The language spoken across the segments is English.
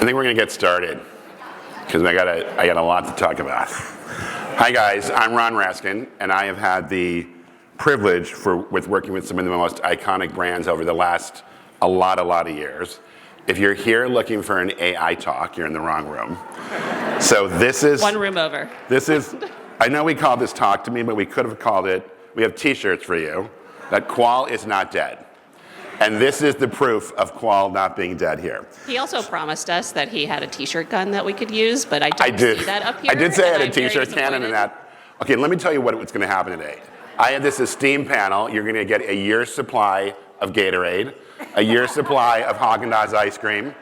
I think we're going to get started because I got a lot to talk about. Hi guys, I'm Ron Raskin, and I have had the privilege with working with some of the most iconic brands over the last a lot of years. If you're here looking for an AI talk, you're in the wrong room. So this is one room over. This is. I know we called this Talk to Me, but we could have called it. We have T-shirts for you. That Qual is not dead. And this is the proof of Qual not being dead here. He also promised us that he had a T-shirt gun that we could use, but I didn't see that up here. I did say I had a T-shirt cannon and that. Okay, let me tell you what's going to happen today. I have this esteemed panel. You're going to get a year's supply of Gatorade, a year's supply of Haagen-Dazs ice cream,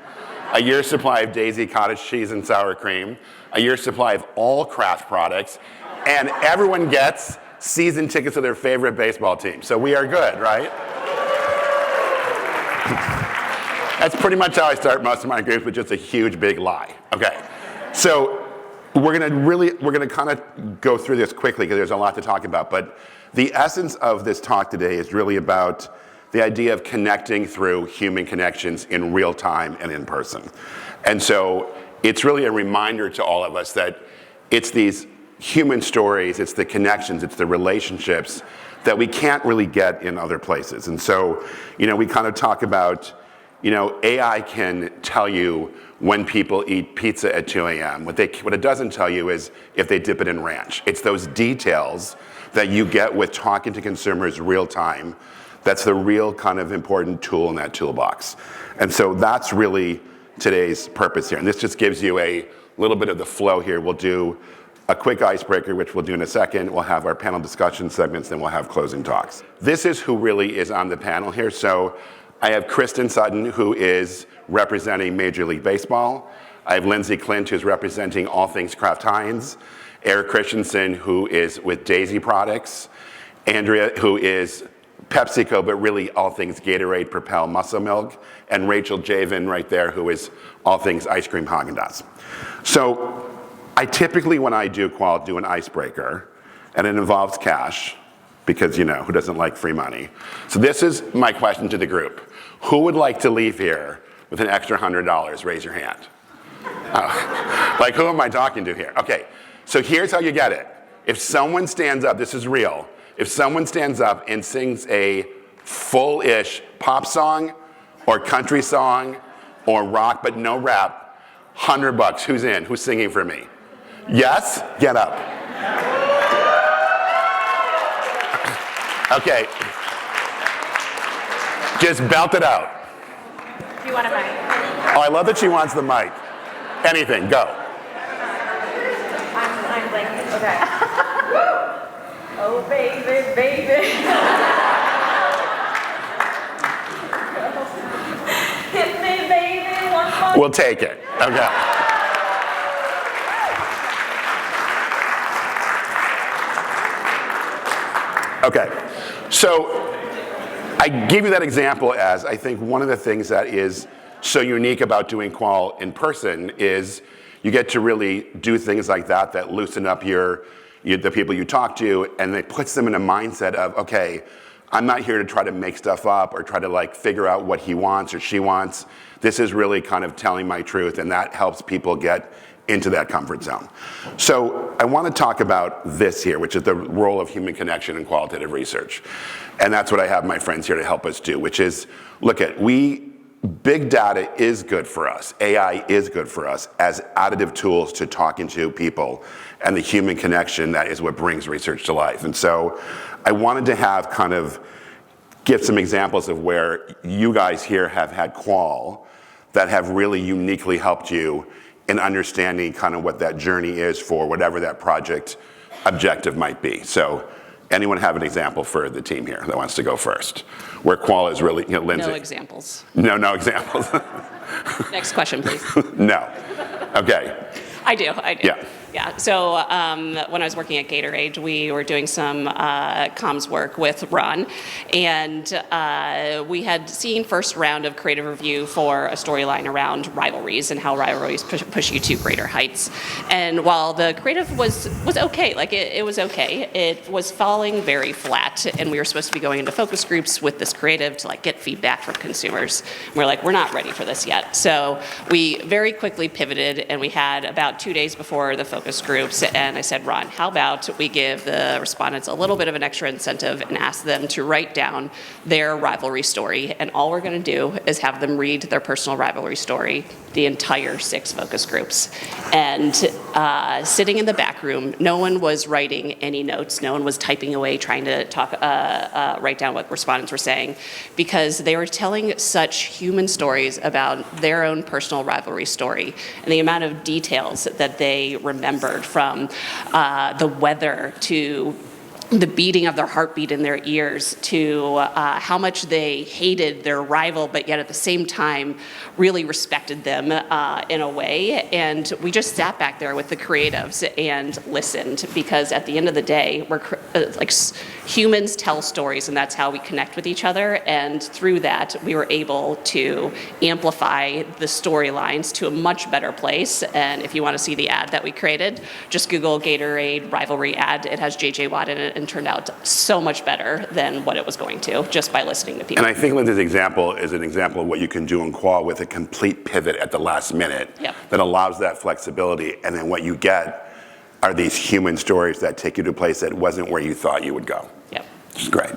a year's supply of Daisy cottage cheese and sour cream, a year's supply of all Kraft products, and everyone gets season tickets to their favorite baseball team. So we are good, right? That's pretty much how I start most of my groups, with just a huge big lie. Okay, so we're gonna kind of go through this quickly because there's a lot to talk about. But the essence of this talk today is really about the idea of connecting through human connections in real time and in person. And so it's really a reminder to all of us that it's these human stories, it's the connections, it's the relationships that we can't really get in other places. And so, we kind of talk about, AI can tell you when people eat pizza at 2 a.m. What it doesn't tell you is if they dip it in ranch. It's those details that you get with talking to consumers real time. That's the real kind of important tool in that toolbox. And so that's really today's purpose here. And this just gives you a little bit of the flow here. We'll do a quick icebreaker, which we'll do in a second. We'll have our panel discussion segments, then we'll have closing talks. This is who really is on the panel here. So I have Kristen Sutton, who is representing Major League Baseball. I have Lindsay Clint, who's representing all things Kraft Heinz. Eric Christensen, who is with Daisy Products. Andrea, who is PepsiCo, but really all things Gatorade, Propel, Muscle Milk. And Rachel Javen right there, who is all things ice cream Haagen-Dazs. So I typically, when I do Qual, do an icebreaker, and it involves cash, because, who doesn't like free money? So this is my question to the group. Who would like to leave here with an extra $100? Raise your hand. Like, who am I talking to here? Okay, so here's how you get it. If someone stands up, this is real, if someone stands up and sings a full-ish pop song or country song or rock, but no rap, $100, who's in? Who's singing for me? Yes? Get up. Okay. Just belt it out. Do you want a mic? Oh, I love that she wants the mic. Anything, go. I'm like, okay. Oh, baby, baby. Hit me, baby, one more. We'll take it. Okay. Okay, so I give you that example as I think one of the things that is so unique about doing Qual in person is you get to really do things like that loosen up the people you talk to, and it puts them in a mindset of, okay, I'm not here to try to make stuff up or try to figure out what he wants or she wants. This is really kind of telling my truth, and that helps people get into that comfort zone. So I want to talk about this here, which is the role of human connection in qualitative research. And that's what I have my friends here to help us do, which is, big data is good for us. AI is good for us as additive tools to talking to people, and the human connection, that is what brings research to life. And so I wanted to give some examples of where you guys here have had Qual that have really uniquely helped you in understanding kind of what that journey is for whatever that project objective might be. So anyone have an example for the team here that wants to go first? Where Qual is really, Lindsay? No examples. No examples. Next question, please. No. Okay. I do. Yeah. Yeah, so when I was working at Gatorade, we were doing some comms work with Ron, and we had seen first round of creative review for a storyline around rivalries and how rivalries push you to greater heights. And while the creative was okay, like it was okay, it was falling very flat, and we were supposed to be going into focus groups with this creative to like get feedback from consumers. And we're like, we're not ready for this yet. So we very quickly pivoted, and we had about 2 days before the focus groups, and I said, Ron, how about we give the respondents a little bit of an extra incentive and ask them to write down their rivalry story, and all we're going to do is have them read their personal rivalry story the entire 6 focus groups. And sitting in the back room, no one was writing any notes, no one was typing away trying to write down what respondents were saying, because they were telling such human stories about their own personal rivalry story, and the amount of details that they remembered, from the weather to the beating of their heartbeat in their ears, to how much they hated their rival, but yet at the same time really respected them in a way. And we just sat back there with the creatives and listened, because at the end of the day, we're like humans tell stories, and that's how we connect with each other. And through that, we were able to amplify the storylines to a much better place. And if you want to see the ad that we created, just Google Gatorade rivalry ad. It has JJ Watt in it, and turned out so much better than what it was going to, just by listening to people. And I think Linda's example is an example of what you can do in qual with a complete pivot at the last minute. Yep. That allows that flexibility, and then what you get are these human stories that take you to a place that wasn't where you thought you would go. Yep. Which is great.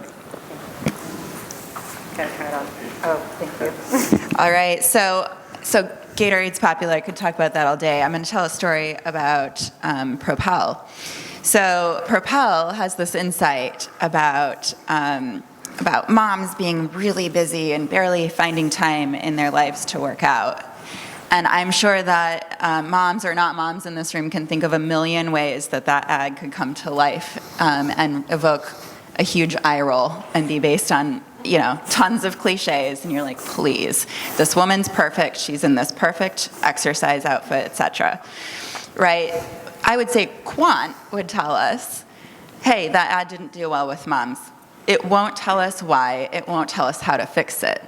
Gotta turn it on. Oh, thank you. All right, so Gatorade's popular. I could talk about that all day. I'm going to tell a story about Propel. So Propel has this insight about moms being really busy and barely finding time in their lives to work out. And I'm sure that moms or not moms in this room can think of a million ways that ad could come to life and evoke a huge eye roll and be based on, tons of cliches. And you're like, please, this woman's perfect. She's in this perfect exercise outfit, etc. Right? I would say quant would tell us, hey, that ad didn't do well with moms. It won't tell us why. It won't tell us how to fix it,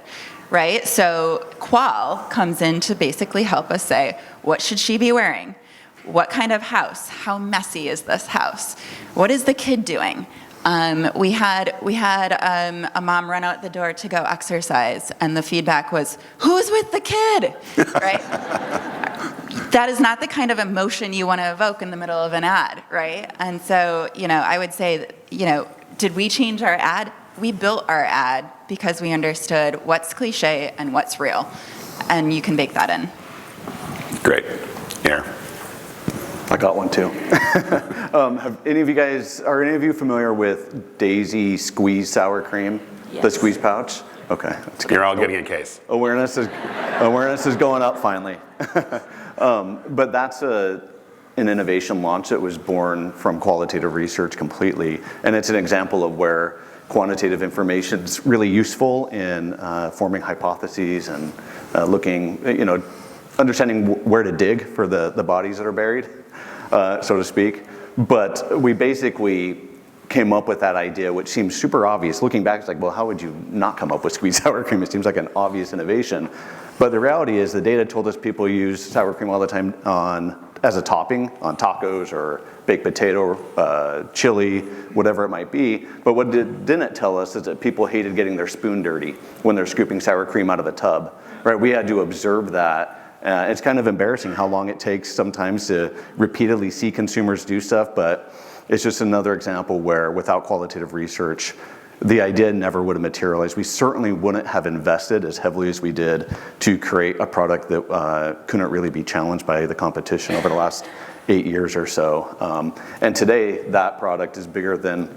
right? So qual comes in to basically help us say, what should she be wearing? What kind of house? How messy is this house? What is the kid doing? We had a mom run out the door to go exercise, and the feedback was, who's with the kid, right? That is not the kind of emotion you want to evoke in the middle of an ad, right? And so, I would say, did we change our ad? We built our ad because we understood what's cliche and what's real, and you can bake that in. Great. Here. I got one too. Are any of you familiar with Daisy Squeeze Sour Cream? Yes. The squeeze pouch? Okay. That's good. You're all getting a case. Awareness is going up finally. But that's an innovation launch that was born from qualitative research completely. And it's an example of where quantitative information is really useful in forming hypotheses and looking, understanding where to dig for the bodies that are buried, so to speak. But we basically came up with that idea, which seems super obvious. Looking back, it's like, well, how would you not come up with squeezed sour cream? It seems like an obvious innovation. But the reality is the data told us people use sour cream all the time as a topping on tacos or baked potato, chili, whatever it might be. But what it didn't tell us is that people hated getting their spoon dirty when they're scooping sour cream out of a tub, right? We had to observe that. It's kind of embarrassing how long it takes sometimes to repeatedly see consumers do stuff, but it's just another example where without qualitative research, the idea never would have materialized. We certainly wouldn't have invested as heavily as we did to create a product that couldn't really be challenged by the competition over the last 8 years or so. And today, that product is bigger than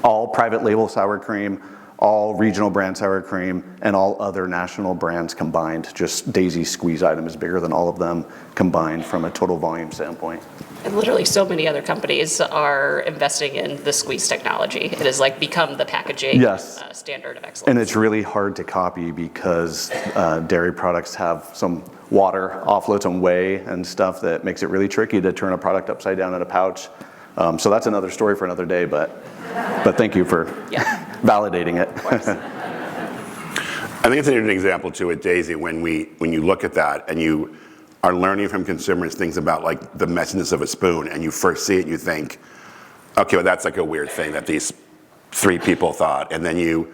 all private label sour cream, all regional brand sour cream, and all other national brands combined. Just Daisy's squeeze item is bigger than all of them combined from a total volume standpoint. And literally so many other companies are investing in the squeeze technology. It has like become the packaging Yes. Standard of excellence. And it's really hard to copy because dairy products have some water offloads and whey and stuff that makes it really tricky to turn a product upside down in a pouch. So that's another story for another day, but thank you for validating it. I think it's an interesting example too with Daisy when you look at that and you are learning from consumers things about like the messiness of a spoon, and you first see it and you think, okay, well that's like a weird thing that these 3 people thought, and then you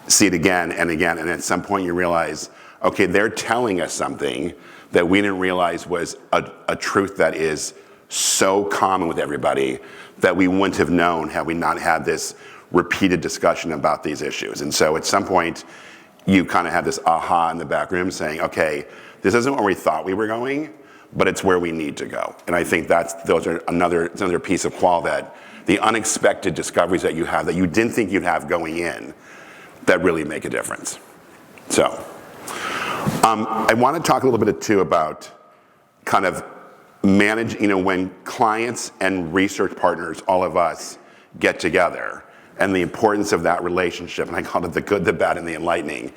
see it again and again, and at some point you realize, okay, they're telling us something that we didn't realize was a truth that is so common with everybody that we wouldn't have known had we not had this repeated discussion about these issues. And so at some point, you kind of have this aha in the back room saying, okay, this isn't where we thought we were going, but it's where we need to go. And I think those are another piece of qual, that the unexpected discoveries that you have that you didn't think you'd have going in that really make a difference. So I want to talk a little bit too about kind of when clients and research partners, all of us, get together, and the importance of that relationship, and I call it the good, the bad, and the enlightening.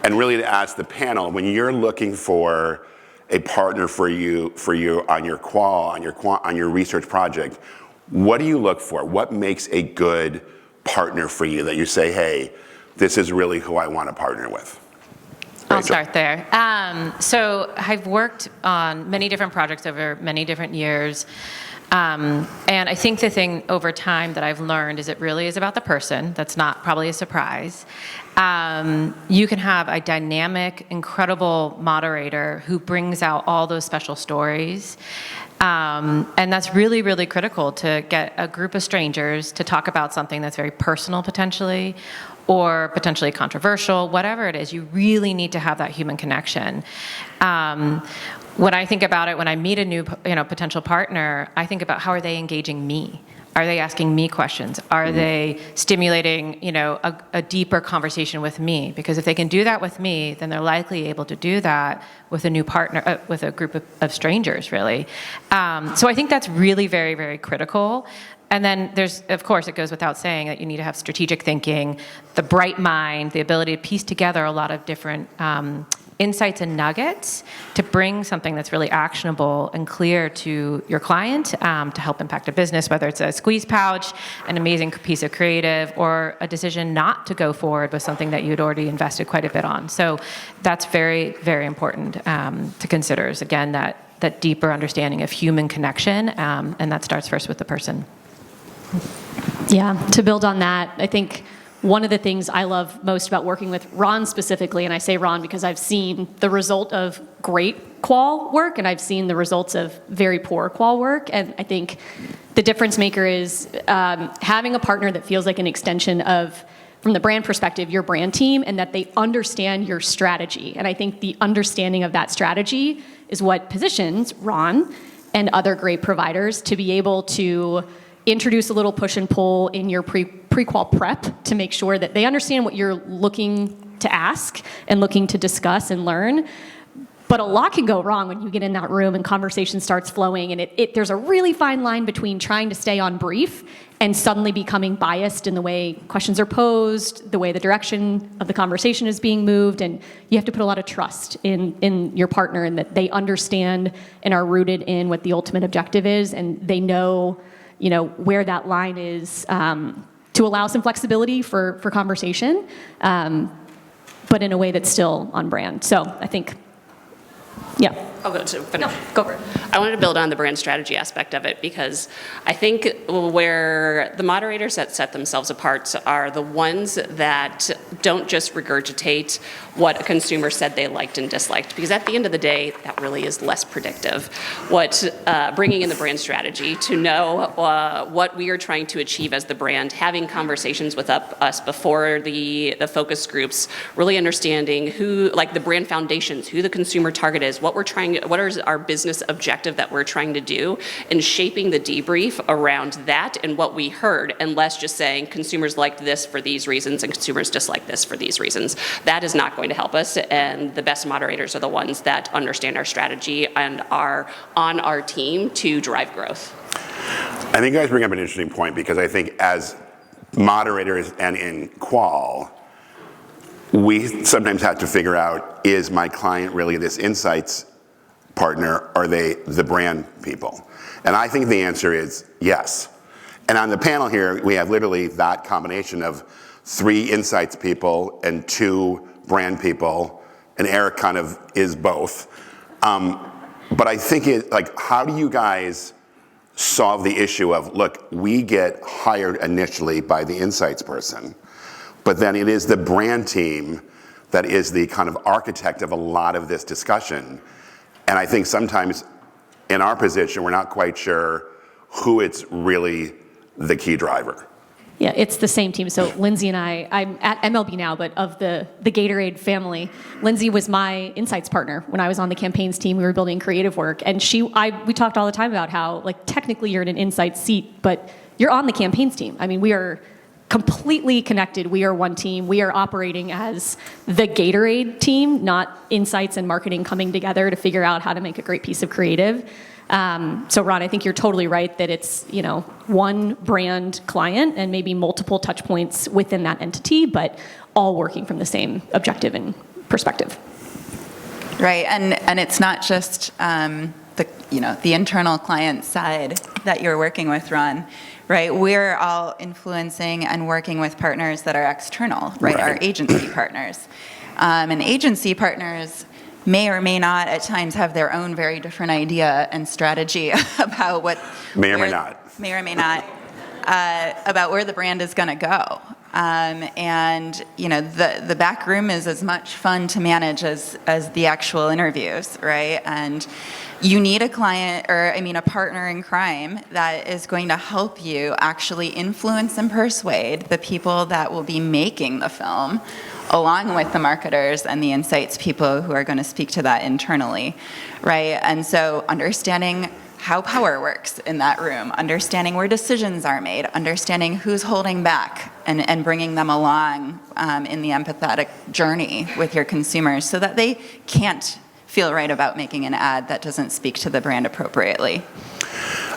And really to ask the panel, when you're looking for a partner for you on your qual, on your research project, what do you look for? What makes a good partner for you that you say, hey, this is really who I want to partner with? I'll start there. So I've worked on many different projects over many different years. And I think the thing over time that I've learned is it really is about the person. That's not probably a surprise. You can have a dynamic, incredible moderator who brings out all those special stories. And that's really, really critical to get a group of strangers to talk about something that's very personal potentially, or potentially controversial, whatever it is. You really need to have that human connection. When I think about it, when I meet a new potential partner, I think about how are they engaging me? Are they asking me questions? Are they stimulating a deeper conversation with me? Because if they can do that with me, then they're likely able to do that with a new partner, with a group of strangers, really. So I think that's really very, very critical. And then there's, of course, it goes without saying that you need to have strategic thinking, the bright mind, the ability to piece together a lot of different insights and nuggets to bring something that's really actionable and clear to your client to help impact a business, whether it's a squeeze pouch, an amazing piece of creative, or a decision not to go forward with something that you'd already invested quite a bit on. So that's very, very important to consider, is again, that deeper understanding of human connection, and that starts first with the person. Yeah, to build on that, I think one of the things I love most about working with Ron specifically, and I say Ron because I've seen the result of great qual work and I've seen the results of very poor qual work, and I think the difference maker is having a partner that feels like an extension of, from the brand perspective, your brand team, and that they understand your strategy. And I think the understanding of that strategy is what positions Ron and other great providers to be able to introduce a little push and pull in your pre-qual prep to make sure that they understand what you're looking to ask and looking to discuss and learn. But a lot can go wrong when you get in that room and conversation starts flowing, and there's a really fine line between trying to stay on brief and suddenly becoming biased in the way questions are posed, the way the direction of the conversation is being moved, and you have to put a lot of trust in your partner and that they understand and are rooted in what the ultimate objective is, and they know where that line is, to allow some flexibility for conversation, but in a way that's still on brand. So I think, yeah. I'll go to finish. No, go for it. I wanted to build on the brand strategy aspect of it, because I think where the moderators that set themselves apart are the ones that don't just regurgitate what a consumer said they liked and disliked, because at the end of the day, that really is less predictive. Bringing in the brand strategy to know what we are trying to achieve as the brand, having conversations with us before the focus groups, really understanding who, like the brand foundations, who the consumer target is, what we're trying what is our business objective that we're trying to do, and shaping the debrief around that and what we heard, and less just saying consumers liked this for these reasons and consumers dislike this for these reasons. That is not going to help us, and the best moderators are the ones that understand our strategy and are on our team to drive growth. I think you guys bring up an interesting point, because I think as moderators and in qual, we sometimes have to figure out, is my client really this insights partner? Are they the brand people? And I think the answer is yes. And on the panel here, we have literally that combination of 3 insights people and 2 brand people, and Eric kind of is both. But I think how do you guys solve the issue of, look, we get hired initially by the insights person, but then it is the brand team that is the kind of architect of a lot of this discussion. And I think sometimes in our position, we're not quite sure who it's really the key driver. Yeah, it's the same team. So Lindsay and I'm at MLB now, but of the Gatorade family, Lindsay was my insights partner when I was on the campaigns team. We were building creative work, and we talked all the time about how, like, technically you're in an insights seat, but you're on the campaigns team. I mean, we are completely connected. We are one team. We are operating as the Gatorade team, not insights and marketing coming together to figure out how to make a great piece of creative. So Ron, I think you're totally right that it's, one brand client and maybe multiple touch points within that entity, but all working from the same objective and perspective. Right, and it's not just the internal client side that you're working with, Ron. Right, we're all influencing and working with partners that are external, right? Our agency partners, and agency partners may or may not at times have their own very different idea and strategy about what may or may not about where the brand is going to go. And the back room is as much fun to manage as the actual interviews, right? And you need a partner in crime that is going to help you actually influence and persuade the people that will be making the film, along with the marketers and the insights people who are going to speak to that internally, right? And so understanding how power works in that room, understanding where decisions are made, understanding who's holding back, and bringing them along in the empathetic journey with your consumers so that they can't feel right about making an ad that doesn't speak to the brand appropriately.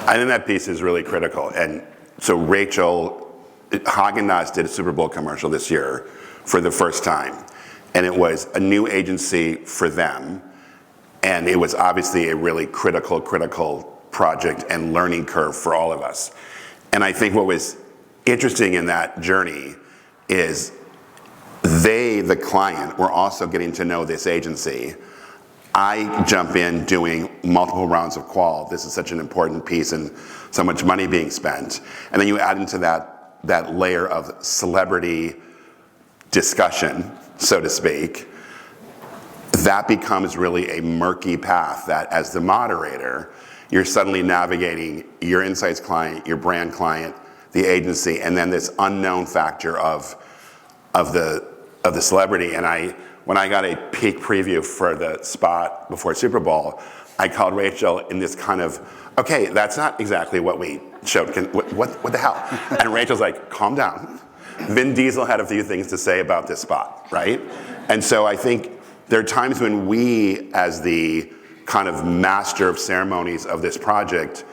I think that piece is really critical. And so Rachel, Haagen-Dazs did a Super Bowl commercial this year for the first time. And it was a new agency for them. And it was obviously a really critical project and learning curve for all of us. And I think what was interesting in that journey is they, the client, were also getting to know this agency. I jump in doing multiple rounds of qual. This is such an important piece and so much money being spent. And then you add into that layer of celebrity discussion, so to speak. That becomes really a murky path that, as the moderator, you're suddenly navigating your insights client, your brand client, the agency, and then this unknown factor of the celebrity. And when I got a peek preview for the spot before Super Bowl, I called Rachel in this kind of, okay, that's not exactly what we showed. What the hell? And Rachel's like, calm down. Vin Diesel had a few things to say about this spot, right? And so I think there are times when we, as the kind of master of ceremonies of this project,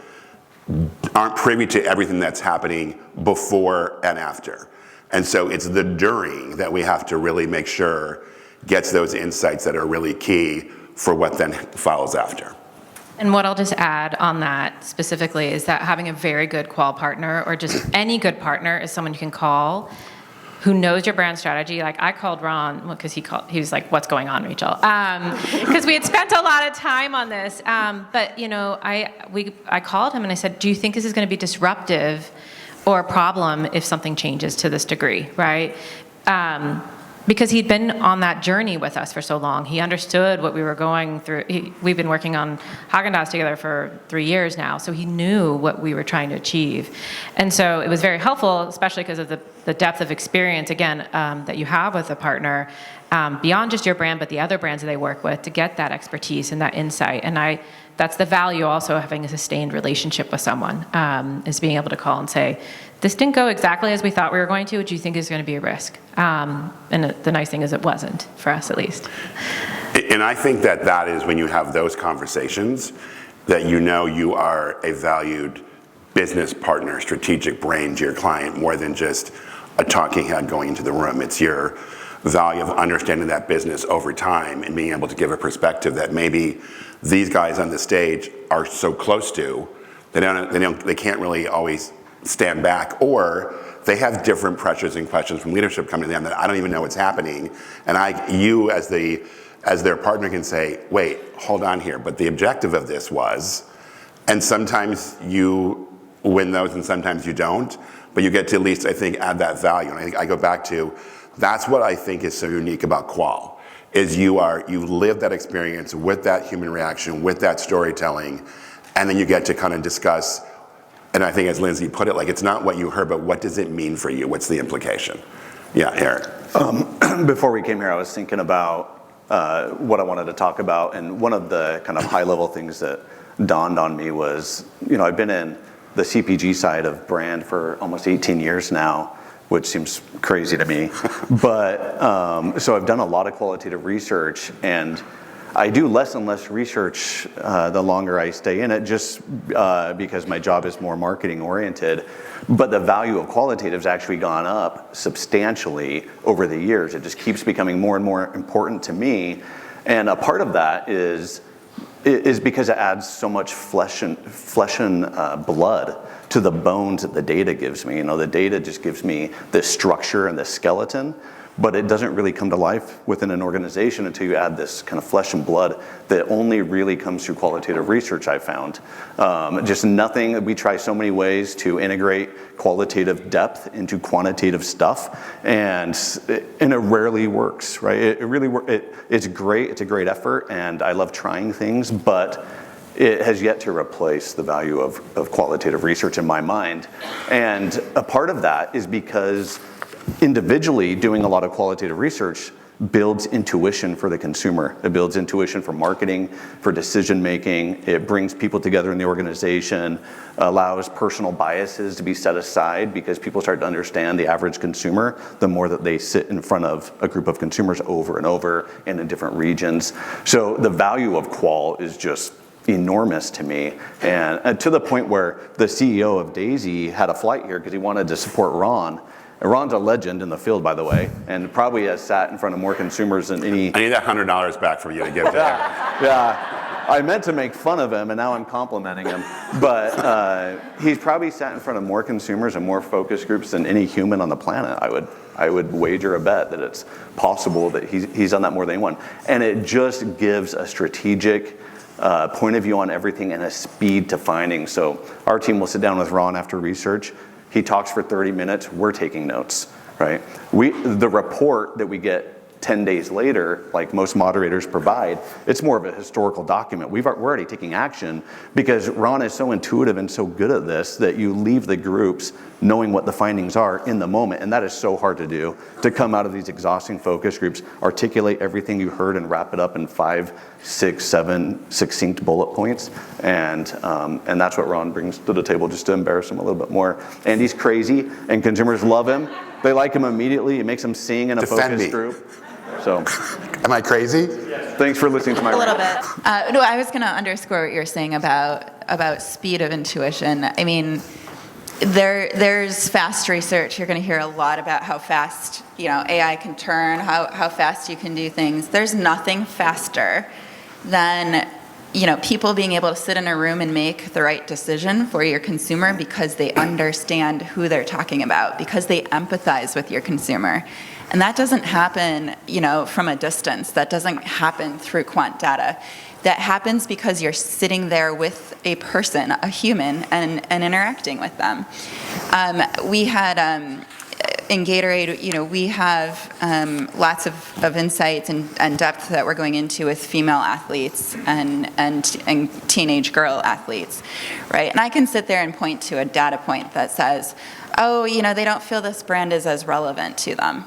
aren't privy to everything that's happening before and after. And so it's the during that we have to really make sure gets those insights that are really key for what then follows after. And what I'll just add on that specifically is that having a very good qual partner, or just any good partner, is someone you can call who knows your brand strategy. Like, I called Ron because he was like, "What's going on, Rachel?" Because we had spent a lot of time on this. But I called him and I said, "Do you think this is going to be disruptive or a problem if something changes to this degree?" Right? because he'd been on that journey with us for so long. He understood what we were going through. We've been working on Haagen-Dazs together for 3 years now, so he knew what we were trying to achieve. And so it was very helpful, especially because of the depth of experience, again, that you have with a partner, beyond just your brand, but the other brands that they work with, to get that expertise and that insight. And that's the value also of having a sustained relationship with someone, is being able to call and say, this didn't go exactly as we thought we were going to. Do you think is going to be a risk? And the nice thing is it wasn't, for us at least. And I think that is when you have those conversations that you know you are a valued business partner, strategic brain to your client, more than just a talking head going into the room. It's your value of understanding that business over time and being able to give a perspective that maybe these guys on the stage are so close to, they can't really always stand back, or they have different pressures and questions from leadership coming to them that I don't even know what's happening. And you as their partner can say, wait, hold on here, but the objective of this was, and sometimes you win those and sometimes you don't, but you get to at least, I think, add that value. And I go back to, that's what I think is so unique about qual, is you live that experience with that human reaction, with that storytelling, and then you get to kind of discuss. And I think, as Lindsay put it, like, it's not what you heard, but what does it mean for you? What's the implication? Yeah, Eric. Before we came here, I was thinking about what I wanted to talk about, and one of the kind of high-level things that dawned on me was, I've been in the CPG side of brand for almost 18 years now, which seems crazy to me. But so I've done a lot of qualitative research, and I do less and less research the longer I stay in it, just because my job is more marketing oriented. But the value of qualitative has actually gone up substantially over the years. It just keeps becoming more and more important to me. And a part of that is because it adds so much flesh and blood to the bones that the data gives me. The data just gives me the structure and the skeleton, but it doesn't really come to life within an organization until you add this kind of flesh and blood that only really comes through qualitative research, I found. Just nothing, we try so many ways to integrate qualitative depth into quantitative stuff, and it rarely works, right? It's great, it's a great effort, and I love trying things, but it has yet to replace the value of qualitative research in my mind. And a part of that is because individually doing a lot of qualitative research builds intuition for the consumer. It builds intuition for marketing, for decision making. It brings people together in the organization, allows personal biases to be set aside, because people start to understand the average consumer the more that they sit in front of a group of consumers over and over and in different regions. So the value of qual is just enormous to me, and to the point where the CEO of Daisy had a flight here because he wanted to support Ron. And Ron's a legend in the field, by the way, and probably has sat in front of more consumers than any. I need that $100 back from you to give to him. Yeah, I meant to make fun of him, and now I'm complimenting him. But he's probably sat in front of more consumers and more focus groups than any human on the planet. I would wager a bet that it's possible that he's done that more than anyone. And it just gives a strategic point of view on everything and a speed to finding. So our team will sit down with Ron after research. He talks for 30 minutes, we're taking notes, right? The report that we get 10 days later, like most moderators provide, it's more of a historical document. We're already taking action because Ron is so intuitive and so good at this that you leave the groups knowing what the findings are in the moment. And that is so hard to do, to come out of these exhausting focus groups, articulate everything you heard and wrap it up in 5, 6, 7 succinct bullet points. And that's what Ron brings to the table, just to embarrass him a little bit more. And he's crazy, and consumers love him. They like him immediately. It makes them sing in a focus group. So, am I crazy? Thanks for listening to my A little bit. No, I was going to underscore what you're saying about speed of intuition. I mean, there's fast research. You're going to hear a lot about how fast AI can turn, how fast you can do things. There's nothing faster than people being able to sit in a room and make the right decision for your consumer because they understand who they're talking about, because they empathize with your consumer. And that doesn't happen, from a distance. That doesn't happen through quant data. That happens because you're sitting there with a person, a human, and interacting with them. We had, in Gatorade, we have lots of insights and depth that we're going into with female athletes and teenage girl athletes, right? And I can sit there and point to a data point that says, oh, they don't feel this brand is as relevant to them.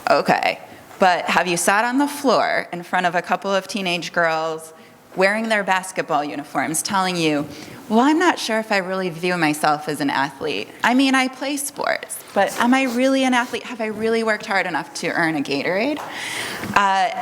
Okay, but have you sat on the floor in front of a couple of teenage girls wearing their basketball uniforms telling you, well, I'm not sure if I really view myself as an athlete. I mean, I play sports, but am I really an athlete? Have I really worked hard enough to earn a Gatorade?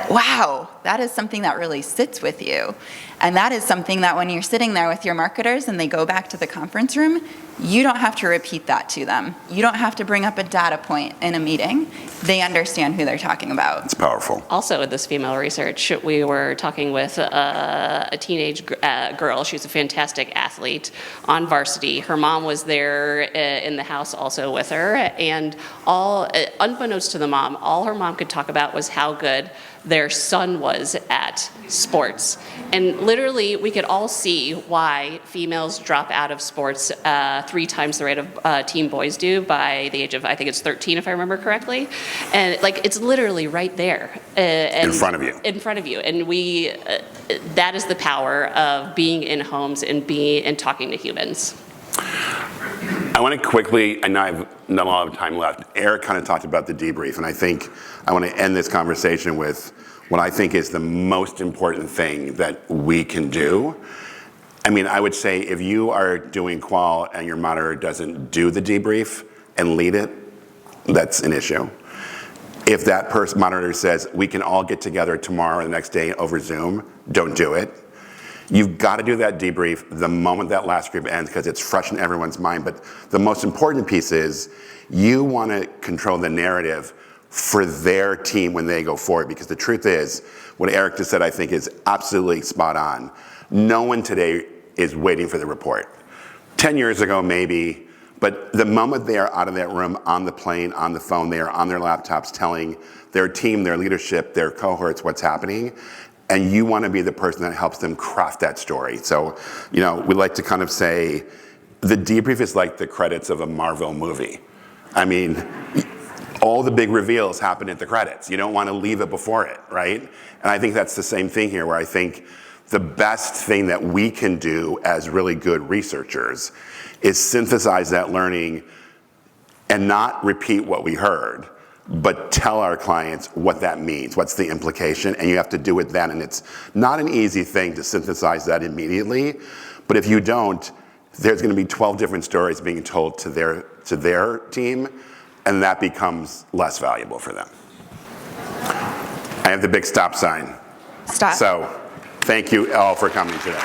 Wow, that is something that really sits with you. And that is something that when you're sitting there with your marketers and they go back to the conference room, you don't have to repeat that to them. You don't have to bring up a data point in a meeting. They understand who they're talking about. It's powerful. Also, with this female research, we were talking with a teenage girl. She's a fantastic athlete on varsity. Her mom was there in the house also with her. And unbeknownst to the mom, all her mom could talk about was how good their son was at sports. And literally, we could all see why females drop out of sports 3 times the rate of teen boys do by the age of, I think it's 13, if I remember correctly. And it's literally right there. In front of you. In front of you. And that is the power of being in homes and talking to humans. I want to quickly, I know I've not a lot of time left. Eric kind of talked about the debrief, and I think I want to end this conversation with what I think is the most important thing that we can do. I mean, I would say if you are doing qual and your monitor doesn't do the debrief and lead it, that's an issue. If that monitor says, we can all get together tomorrow or the next day over Zoom, don't do it. You've got to do that debrief the moment that last group ends because it's fresh in everyone's mind. But the most important piece is you want to control the narrative for their team when they go forward. Because the truth is, what Eric just said I think is absolutely spot on. No one today is waiting for the report. 10 years ago maybe, but the moment they are out of that room, on the plane, on the phone, they are on their laptops telling their team, their leadership, their cohorts what's happening. And you want to be the person that helps them craft that story. So, we like to kind of say the debrief is like the credits of a Marvel movie. I mean, all the big reveals happen at the credits. You don't want to leave it before it, right? And I think that's the same thing here, where I think the best thing that we can do as really good researchers is synthesize that learning and not repeat what we heard, but tell our clients what that means, what's the implication, and you have to do it then. And it's not an easy thing to synthesize that immediately, but if you don't, there's going to be 12 different stories being told to their team, and that becomes less valuable for them. I have the big stop sign. Stop. So, thank you all for coming today.